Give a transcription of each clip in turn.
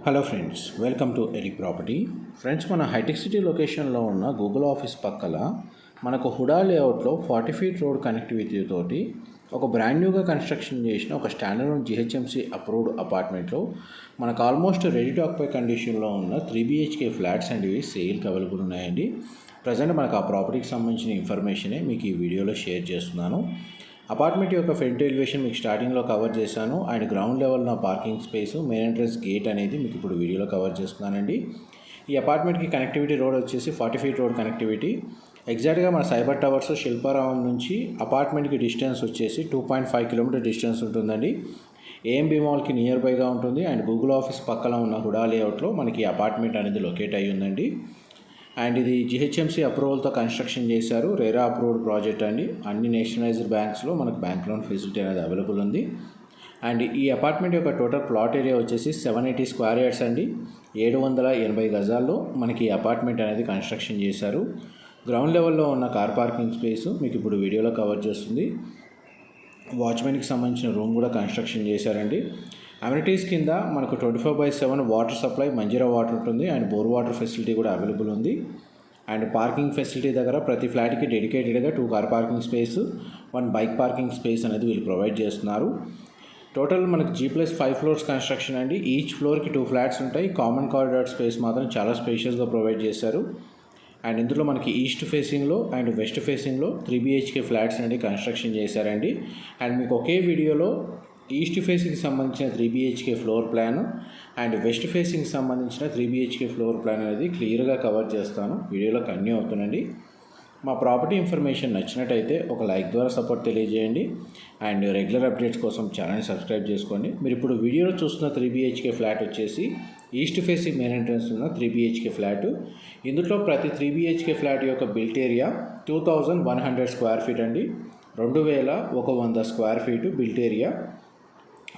Hello friends, welcome to Eli property. Friends, మన హైటెక్ సిటీ లొకేషన్లో ఉన్న గూగుల్ ఆఫీస్ పక్కల మనకు హుడా లేఅవుట్లో 40 ఫీట్ రోడ్ కనెక్టివిటీ తోటి ఒక బ్రాండ్ న్యూగా కన్స్ట్రక్షన్ చేసిన ఒక స్టాండర్డ్ జిహెచ్ఎంసీ అప్రూవ్డ్ అపార్ట్మెంట్లో మనకు ఆల్మోస్ట్ రెడీ టు ఆక్యుపై కండిషన్లో ఉన్న 3 BHK ఫ్లాట్స్ అండ్ ఇవి సేల్కి అవైలబుల్ ఉన్నాయండి. ప్రజెంట్ మనకు ఆ ప్రాపర్టీకి సంబంధించిన ఇన్ఫర్మేషనే మీకు ఈ వీడియోలో షేర్ చేస్తున్నాను. అపార్ట్మెంట్ యొక్క ఫ్రంట్ ఎలివేషన్ మీకు స్టార్టింగ్లో కవర్ చేశాను. అండ్ గ్రౌండ్ లెవెల్లో parking space, main entrance gate అనేది మీకు ఇప్పుడు వీడియోలో కవర్ చేస్తున్నానండి. ఈ అపార్ట్మెంట్కి కనెక్టివిటీ రోడ్ వచ్చేసి 40 ఫీట్ రోడ్ కనెక్టివిటీ. ఎగ్జాక్ట్గా మన సైబర్ టవర్స్ శిల్పారామం నుంచి అపార్ట్మెంట్కి డిస్టెన్స్ వచ్చేసి 2.5 కిలోమీటర్ డిస్టెన్స్ ఉంటుందండి. ఏఎంబి మాల్కి నియర్ బైగా ఉంటుంది. అండ్ గూగుల్ ఆఫీస్ పక్కన ఉన్న హుడా లేఅవుట్లో మనకి అపార్ట్మెంట్ అనేది లొకేట్ అయ్యి ఉందండి. అండ్ ఇది జిహెచ్ఎంసీ అప్రూవల్తో కన్స్ట్రక్షన్ చేశారు. రేరా అప్రూవ్డ్ ప్రాజెక్ట్ అండి. అన్ని నేషనలైజ్డ్ బ్యాంక్స్లో మనకు బ్యాంక్ లోన్ ఫెసిలిటీ అనేది అవైలబుల్ ఉంది. అండ్ ఈ అపార్ట్మెంట్ యొక్క టోటల్ ప్లాట్ ఏరియా వచ్చేసి 780 స్క్వేర్ యార్డ్స్ అండి. 780 గజాల్లో మనకి ఈ అపార్ట్మెంట్ అనేది కన్స్ట్రక్షన్ చేశారు. గ్రౌండ్ లెవెల్లో ఉన్న కార్ పార్కింగ్ స్పేస్ మీకు ఇప్పుడు వీడియోలో కవర్ చేస్తుంది. వాచ్మెన్కి సంబంధించిన రూమ్ కూడా కన్స్ట్రక్షన్ చేశారండి. అమ్యూనిటీస్ కింద మనకు 24/7 వాటర్ సప్లై, మంజీరా వాటర్ ఉంటుంది. అండ్ బోర్ వాటర్ ఫెసిలిటీ కూడా అవైలబుల్ ఉంది. అండ్ పార్కింగ్ ఫెసిలిటీ దగ్గర ప్రతి ఫ్లాట్కి డెడికేటెడ్గా 2 car parking space, 1 bike parking space అనేది వీళ్ళు ప్రొవైడ్ చేస్తున్నారు. టోటల్ మనకి G+5 ఫ్లోర్స్ కన్స్ట్రక్షన్ అండి. ఈచ్ ఫ్లోర్కి 2 ఫ్లాట్స్ ఉంటాయి. కామన్ కారిడార్ స్పేస్ మాత్రం చాలా స్పేషియస్గా ప్రొవైడ్ చేశారు. అండ్ ఇందులో మనకి ఈస్ట్ ఫేసింగ్లో అండ్ వెస్ట్ ఫేసింగ్లో 3 BHK ఫ్లాట్స్ అనేది కన్స్ట్రక్షన్ చేశారండి. అండ్ మీకు ఒకే వీడియోలో ఈస్ట్ ఫేసింగ్కి సంబంధించిన 3 BHK floor plan and west ఫేసింగ్కి సంబంధించిన 3 BHK ఫ్లోర్ ప్లాన్ అనేది క్లియర్గా కవర్ చేస్తాను. వీడియోలో కంటిన్యూ అవుతుందండి. మా ప్రాపర్టీ ఇన్ఫర్మేషన్ నచ్చినట్టయితే ఒక లైక్ ద్వారా సపోర్ట్ తెలియజేయండి. అండ్ రెగ్యులర్ అప్డేట్స్ కోసం ఛానల్ని సబ్స్క్రైబ్ చేసుకోండి. మీరు ఇప్పుడు వీడియోలో చూస్తున్న 3 BHK ఫ్లాట్ వచ్చేసి ఈస్ట్ ఫేసింగ్ మెయిన్ ఎంట్రన్స్ ఉన్న 3 BHK ఫ్లాట్. ఇందులో ప్రతి 3 BHK ఫ్లాట్ యొక్క బిల్ట్ ఏరియా 2100 స్క్వేర్ ఫీట్ అండి. 2100 square feet built area.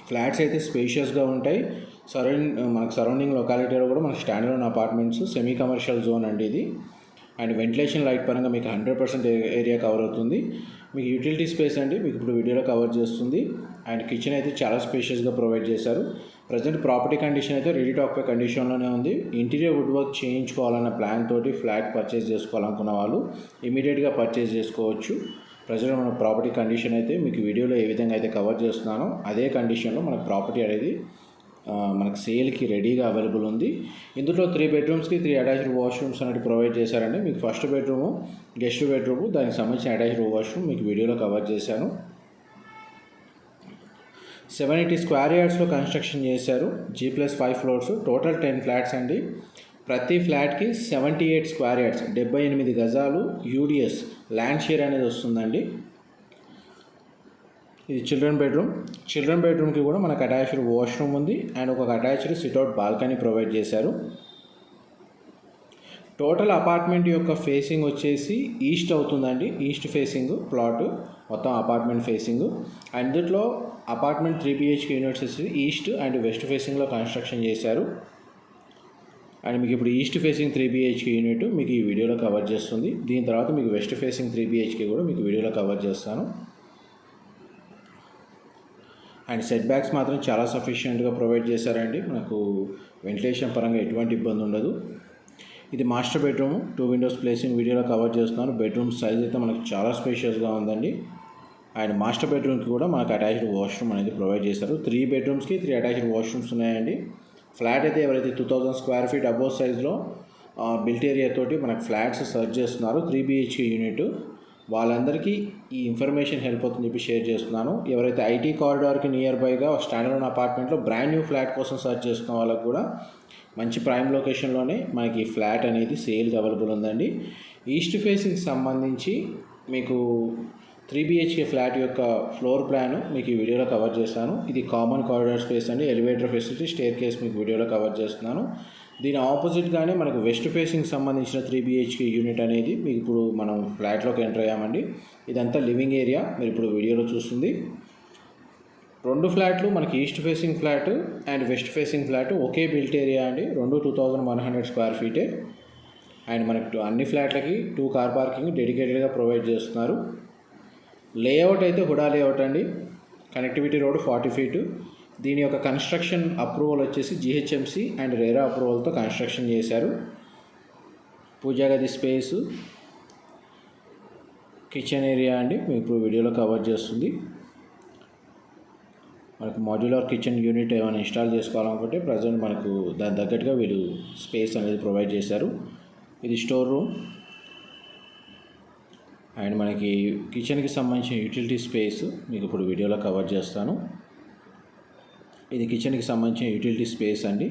Flats అయితే స్పేషియస్గా ఉంటాయి. మనకు సరౌండింగ్ లొకాలిటీలో కూడా మనకు standard apartments, semi commercial zone అండి ఇది. అండ్ వెంటిలేషన్ లైట్ పరంగా మీకు 100% ఏరియా కవర్ అవుతుంది. మీకు యూటిలిటీ స్పేస్ అండి మీకు ఇప్పుడు వీడియోలో కవర్ చేస్తుంది. అండ్ కిచెన్ అయితే చాలా స్పేషియస్గా ప్రొవైడ్ చేశారు. ప్రజెంట్ ప్రాపర్టీ కండిషన్ అయితే రెడీ టు ఆక్యుపై కండిషన్లోనే ఉంది. ఇంటీరియర్ వుడ్ వర్క్ చేయించుకోవాలన్న ప్లాన్ తోటి ఫ్లాట్ పర్చేస్ చేసుకోవాలనుకున్న వాళ్ళు ఇమీడియట్గా పర్చేస్ చేసుకోవచ్చు. ప్రజెంట్ మన ప్రాపర్టీ కండిషన్ అయితే మీకు వీడియోలో ఏ విధంగా అయితే కవర్ చేస్తున్నానో అదే కండిషన్లో మనకు ప్రాపర్టీ అనేది మనకు సేల్కి రెడీగా అవైలబుల్ ఉంది. ఇందులో 3 బెడ్రూమ్స్కి 3 అటాచ్డ్ వాష్రూమ్స్ అనేది ప్రొవైడ్ చేశారండి. మీకు ఫస్ట్ బెడ్రూము, గెస్ట్ బెడ్రూము, దానికి సంబంధించిన అటాచ్డ్ వాష్రూమ్ మీకు వీడియోలో కవర్ చేశాను. 780 స్క్వేర్ యార్డ్స్లో కన్స్ట్రక్షన్ చేశారు. G+5 ఫ్లోర్స్, టోటల్ 10 ఫ్లాట్స్ అండి. ప్రతి ఫ్లాట్కి 78 స్క్వేర్ యార్డ్స్, 78 గజాలు UDS ల్యాండ్ షేర్ అనేది వస్తుందండి. ఇది చిల్డ్రన్ బెడ్రూమ్కి కూడా మనకు అటాచ్డ్ వాష్రూమ్ ఉంది. అండ్ ఒక అటాచ్డ్ సిట్అవుట్ బాల్కనీ ప్రొవైడ్ చేశారు. టోటల్ అపార్ట్మెంట్ యొక్క ఫేసింగ్ వచ్చేసి ఈస్ట్ అవుతుందండి. ఈస్ట్ ఫేసింగ్ ప్లాట్ మొత్తం అపార్ట్మెంట్ ఫేసింగ్. అండ్ ఇందులో అపార్ట్మెంట్ 3 BHK యూనిట్స్ వచ్చి ఈస్ట్ అండ్ వెస్ట్ ఫేసింగ్లో కన్స్ట్రక్షన్ చేశారు. అండ్ మీకు ఇప్పుడు ఈస్ట్ ఫేసింగ్ 3 BHK యూనిట్ మీకు ఈ వీడియోలో కవర్ చేస్తుంది. దీని తర్వాత మీకు వెస్ట్ ఫేసింగ్ 3 BHK కూడా మీకు వీడియోలో కవర్ చేస్తాను. అండ్ సెట్ బ్యాక్స్ మాత్రం చాలా సఫిషియెంట్గా ప్రొవైడ్ చేశారండి. మనకు వెంటిలేషన్ పరంగా ఎటువంటి ఇబ్బంది ఉండదు. ఇది మాస్టర్ బెడ్రూమ్, 2 విండోస్ ప్లేసింగ్ వీడియోలో కవర్ చేస్తున్నాను. బెడ్రూమ్ సైజ్ అయితే మనకు చాలా స్పేషియస్గా ఉందండి. అండ్ మాస్టర్ బెడ్రూమ్కి కూడా మనకు అటాచ్డ్ వాష్రూమ్ అనేది ప్రొవైడ్ చేశారు. 3 బెడ్రూమ్స్కి 3 అటాచ్డ్ వాష్రూమ్స్ ఉన్నాయండి. ఫ్లాట్ అయితే ఎవరైతే 2000 స్క్వేర్ ఫీట్ అబోవ్ సైజ్లో బిల్ట్ ఏరియా తోటి మనకు ఫ్లాట్స్ సర్చ్ చేస్తున్నారు 3 BHK యూనిట్, వాళ్ళందరికీ ఈ ఇన్ఫర్మేషన్ హెల్ప్ అవుతుందని చెప్పి షేర్ చేస్తున్నాను. ఎవరైతే ఐటీ కారిడార్కి నియర్ బైగా స్టాండర్డ్ అపార్ట్మెంట్లో బ్రాండ్ న్యూ ఫ్లాట్ కోసం సర్చ్ చేస్తున్న వాళ్ళకు కూడా మంచి ప్రైమ్ లొకేషన్లోనే మనకి ఈ ఫ్లాట్ అనేది సేల్కి అవైలబుల్ ఉందండి. ఈస్ట్ ఫేసింగ్కి సంబంధించి మీకు 3 BHK ఫ్లాట్ యొక్క ఫ్లోర్ ప్లాన్ మీకు ఈ వీడియోలో కవర్ చేస్తాను. ఇది కామన్ కారిడార్ స్పేస్ అండి. ఎలివేటర్ ఫెసిలిటీ, స్టేర్ కేస్ మీకు వీడియోలో కవర్ చేస్తున్నాను. దీని ఆపోజిట్గానే మనకు వెస్ట్ ఫేసింగ్ సంబంధించిన 3 BHK యూనిట్ అనేది మీకు ఇప్పుడు మనం ఫ్లాట్లోకి ఎంటర్ అయ్యామండి. ఇదంతా లివింగ్ ఏరియా మీరు ఇప్పుడు వీడియోలో చూస్తుంది. 2 ఫ్లాట్లు మనకి east facing flat and west facing flat okay built area అండి. 2100 స్క్వేర్ ఫీటే. అండ్ మనకు అన్ని ఫ్లాట్లకి 2 కార్ పార్కింగ్ డెడికేటెడ్గా ప్రొవైడ్ చేస్తున్నారు. లేఅవుట్ అయితే హుడా లేఅవుట్ అండి. Connectivity road 40 feet. దీని యొక్క కన్స్ట్రక్షన్ అప్రూవల్ వచ్చేసి జిహెచ్ఎంసి అండ్ రేరా అప్రూవల్తో కన్స్ట్రక్షన్ చేశారు. పూజా గది స్పేసు, కిచెన్ ఏరియా అండి మీకు ఇప్పుడు వీడియోలో కవర్ చేస్తుంది. మనకు మాడ్యులర్ కిచెన్ యూనిట్ ఏమైనా ఇన్స్టాల్ చేసుకోవాలనుకుంటే ప్రజెంట్ మనకు దాని తగ్గట్టుగా వీళ్ళు స్పేస్ అనేది ప్రొవైడ్ చేశారు. ఇది స్టోర్ రూమ్ అండ్ మనకి కిచెన్కి సంబంధించిన యూటిలిటీ స్పేస్ మీకు ఇప్పుడు వీడియోలో కవర్ చేస్తాను. ఇది కిచెన్కి సంబంధించిన యూటిలిటీ స్పేస్ అండి.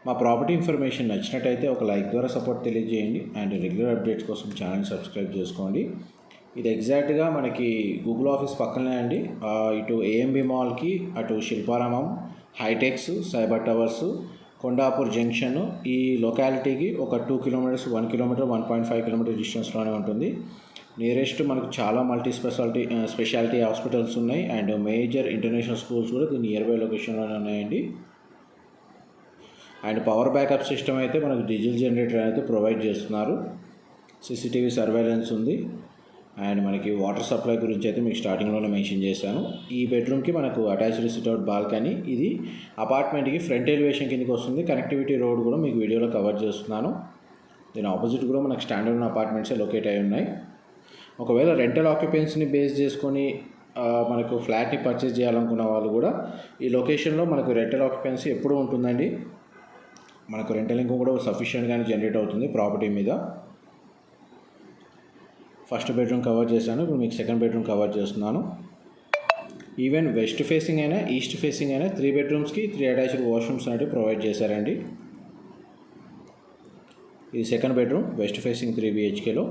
మా ప్రాపర్టీ ఇన్ఫర్మేషన్ నచ్చినట్టయితే ఒక లైక్ ద్వారా సపోర్ట్ తెలియజేయండి అండ్ రెగ్యులర్ అప్డేట్స్ కోసం ఛానల్ సబ్స్క్రైబ్ చేసుకోండి. ఇది ఎగ్జాక్ట్గా మనకి గూగుల్ ఆఫీస్ పక్కనే అండి. ఇటు ఏఎంబి మాల్కి, అటు Shilparamam, HITEX, cyber towers, Kondapur junction, ఈ లొకాలిటీకి ఒక 2 కిలోమీటర్స్, 1 కిలోమీటర్, 1.5 కిలోమీటర్ డిస్టెన్స్లోనే ఉంటుంది. నియరెస్ట్ మనకు చాలా స్పెషాలిటీ హాస్పిటల్స్ ఉన్నాయి అండ్ మేజర్ ఇంటర్నేషనల్ స్కూల్స్ కూడా దీని నియర్ బై లొకేషన్లోనే ఉన్నాయండి. అండ్ పవర్ బ్యాకప్ సిస్టమ్ అయితే మనకు డీజిల్ జనరేటర్ అయితే ప్రొవైడ్ చేస్తున్నారు. సీసీటీవీ సర్వేలెన్స్ ఉంది అండ్ మనకి వాటర్ సప్లై గురించి అయితే మీకు స్టార్టింగ్లోనే మెన్షన్ చేశాను. ఈ బెడ్రూమ్కి మనకు అటాచ్డ్ సిట్అవుట్ బాల్కనీ, ఇది అపార్ట్మెంట్కి ఫ్రంట్ ఎలివేషన్ కిందకి వస్తుంది. కనెక్టివిటీ రోడ్ కూడా మీకు వీడియోలో కవర్ చేస్తున్నాను. దీని ఆపోజిట్ కూడా మనకు స్టాండర్డ్ అపార్ట్మెంట్సే లొకేట్ అయి ఉన్నాయి. ఒకవేళ రెంటల్ ఆక్యుపెన్సీని బేస్ చేసుకొని మనకు ఫ్లాట్ని పర్చేస్ చేయాలనుకున్న వాళ్ళు కూడా ఈ లొకేషన్లో మనకు రెంటల్ ఆక్యుపెన్సీ ఎప్పుడూ ఉంటుందండి. మనకు రెంటల్ ఇన్కమ్ కూడా సఫిషియెంట్గానే జనరేట్ అవుతుంది ప్రాపర్టీ మీద. ఫస్ట్ బెడ్రూమ్ కవర్ చేశాను, ఇప్పుడు మీకు సెకండ్ బెడ్రూమ్ కవర్ చేస్తున్నాను. ఈవెన్ వెస్ట్ ఫేసింగ్ అయినా ఈస్ట్ ఫేసింగ్ అయినా 3 బెడ్రూమ్స్కి 3 అటాచ్డ్ వాష్రూమ్స్ అనేవి ప్రొవైడ్ చేశారండి. ఇది సెకండ్ బెడ్రూమ్ వెస్ట్ ఫేసింగ్ 3 BHKలో.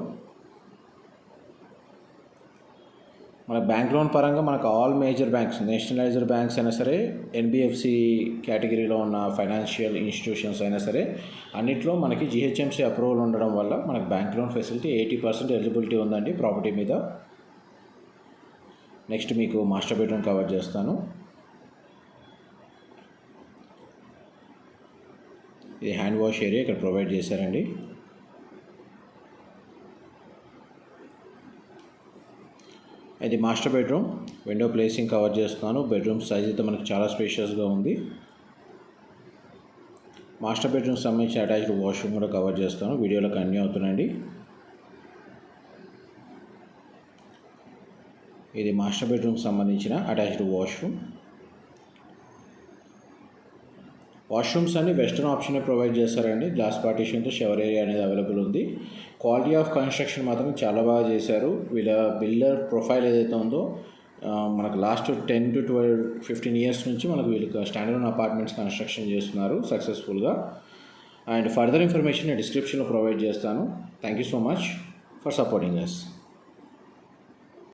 మన బ్యాంక్ లోన్ పరంగా మనకు all major banks, nationalised banks అయినా సరే, ఎన్బిఎఫ్సి కేటగిరీలో ఉన్న ఫైనాన్షియల్ ఇన్స్టిట్యూషన్స్ అయినా సరే, అన్నిట్లో మనకి జిహెచ్ఎంసి అప్రూవల్ ఉండడం వల్ల మనకు బ్యాంక్ లోన్ ఫెసిలిటీ 80% ఎలిజిబిలిటీ ఉందండి ప్రాపర్టీ మీద. నెక్స్ట్ మీకు మాస్టర్ బెడ్రూమ్ కవర్ చేస్తాను. ఇది హ్యాండ్ వాష్ ఏరియా ఇక్కడ ప్రొవైడ్ చేశారండి. ఇది master bedroom, window placing cover చేస్తున్నాను. బెడ్రూమ్ సైజ్ అయితే మనకు చాలా స్పేషియస్గా ఉంది. మాస్టర్ బెడ్రూమ్ సంబంధించి అటాచ్డ్ వాష్రూమ్ కూడా కవర్ చేస్తాను, వీడియోలో కంటిన్యూ అవుతుందండి. ఇది మాస్టర్ బెడ్రూమ్ సంబంధించిన అటాచ్డ్ వాష్రూమ్స్ అన్ని వెస్టర్న్ ఆప్షన్ ప్రొవైడ్ చేస్తారండి. గ్లాస్ పార్టీషన్తో షవర్ ఏరియా అనేది అవైలబుల్ ఉంది. క్వాలిటీ ఆఫ్ కన్స్ట్రక్షన్ మాత్రం చాలా బాగా చేశారు. వీళ్ళ బిల్డర్ ప్రొఫైల్ ఏదైతే ఉందో మనకు లాస్ట్ 10 to 12, 15 ఇయర్స్ నుంచి మనకు వీళ్ళు స్టాండర్డ్ అపార్ట్మెంట్స్ కన్స్ట్రక్షన్ చేస్తున్నారు సక్సెస్ఫుల్గా. అండ్ ఫర్దర్ ఇన్ఫర్మేషన్ నేను డిస్క్రిప్షన్లో ప్రొవైడ్ చేస్తాను. Thank you so much for supporting us.